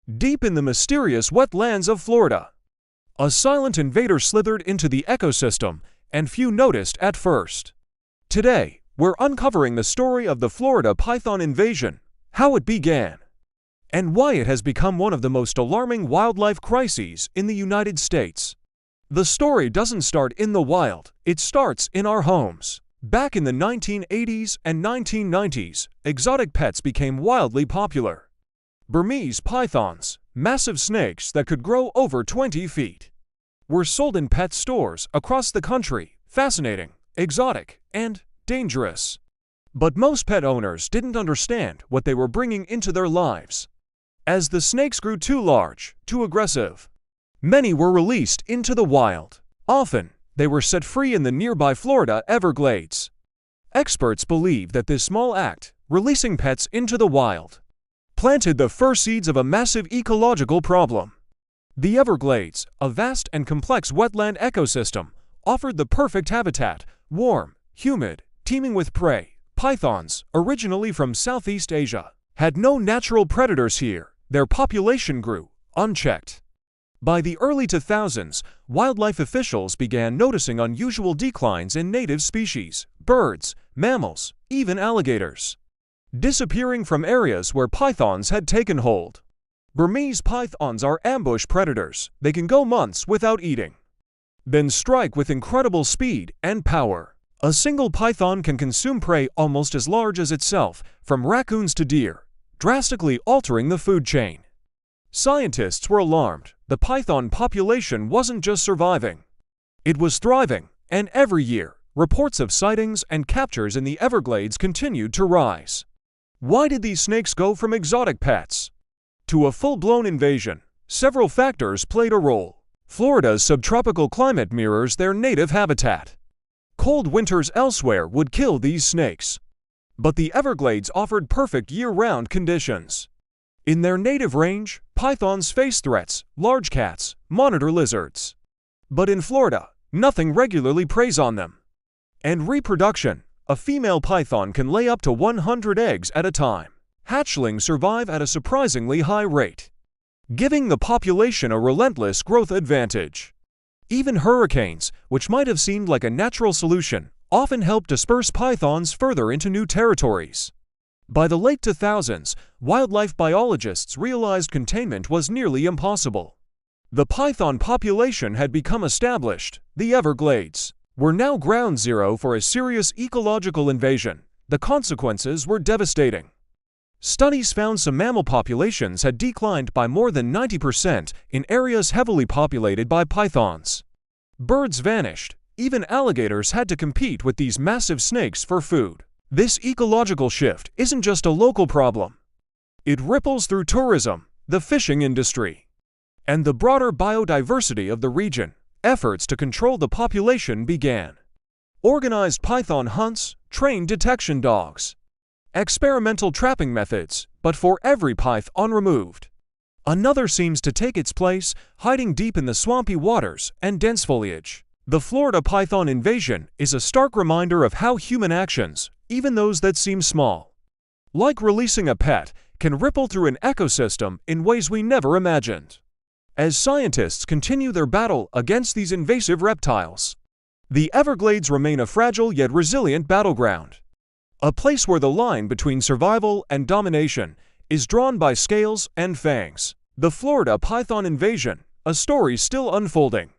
Deep in the mysterious wetlands of Florida, a silent invader slithered into the ecosystem, and few noticed at first. Today, we're uncovering the story of the Florida python invasion, how it began, and why it has become one of the most alarming wildlife crises in the United States. The story doesn't start in the wild, it starts in our homes. Back in the 1980s and 1990s, exotic pets became wildly popular. Burmese pythons, massive snakes that could grow over 20 feet, were sold in pet stores across the country, fascinating, exotic, and dangerous. But most pet owners didn't understand what they were bringing into their lives. As the snakes grew too large, too aggressive, many were released into the wild. Often, they were set free in the nearby Florida Everglades. Experts believe that this small act, releasing pets into the wild, planted the first seeds of a massive ecological problem. The Everglades, a vast and complex wetland ecosystem, offered the perfect habitat: warm, humid, teeming with prey. Pythons, originally from Southeast Asia, had no natural predators here. Their population grew, unchecked. By the early 2000s, wildlife officials began noticing unusual declines in native species, birds, mammals, even alligators, disappearing from areas where pythons had taken hold. Burmese pythons are ambush predators. They can go months without eating, then strike with incredible speed and power. A single python can consume prey almost as large as itself, from raccoons to deer, drastically altering the food chain. Scientists were alarmed. The python population wasn't just surviving, it was thriving, and every year, reports of sightings and captures in the Everglades continued to rise. Why did these snakes go from exotic pets to a full-blown invasion? Several factors played a role. Florida's subtropical climate mirrors their native habitat. Cold winters elsewhere would kill these snakes, but the Everglades offered perfect year-round conditions. In their native range, pythons face threats, large cats, monitor lizards. But in Florida, nothing regularly preys on them. And reproduction: a female python can lay up to 100 eggs at a time. Hatchlings survive at a surprisingly high rate, giving the population a relentless growth advantage. Even hurricanes, which might have seemed like a natural solution, often help disperse pythons further into new territories. By the late 2000s, wildlife biologists realized containment was nearly impossible. The python population had become established. The Everglades were now ground zero for a serious ecological invasion. The consequences were devastating. Studies found some mammal populations had declined by more than 90% in areas heavily populated by pythons. Birds vanished. Even alligators had to compete with these massive snakes for food. This ecological shift isn't just a local problem. It ripples through tourism, the fishing industry, and the broader biodiversity of the region. Efforts to control the population began. Organized python hunts, trained detection dogs, experimental trapping methods, but for every python removed, another seems to take its place, hiding deep in the swampy waters and dense foliage. The Florida python invasion is a stark reminder of how human actions, even those that seem small, like releasing a pet, can ripple through an ecosystem in ways we never imagined. As scientists continue their battle against these invasive reptiles, the Everglades remain a fragile yet resilient battleground. A place where the line between survival and domination is drawn by scales and fangs. The Florida python invasion, a story still unfolding,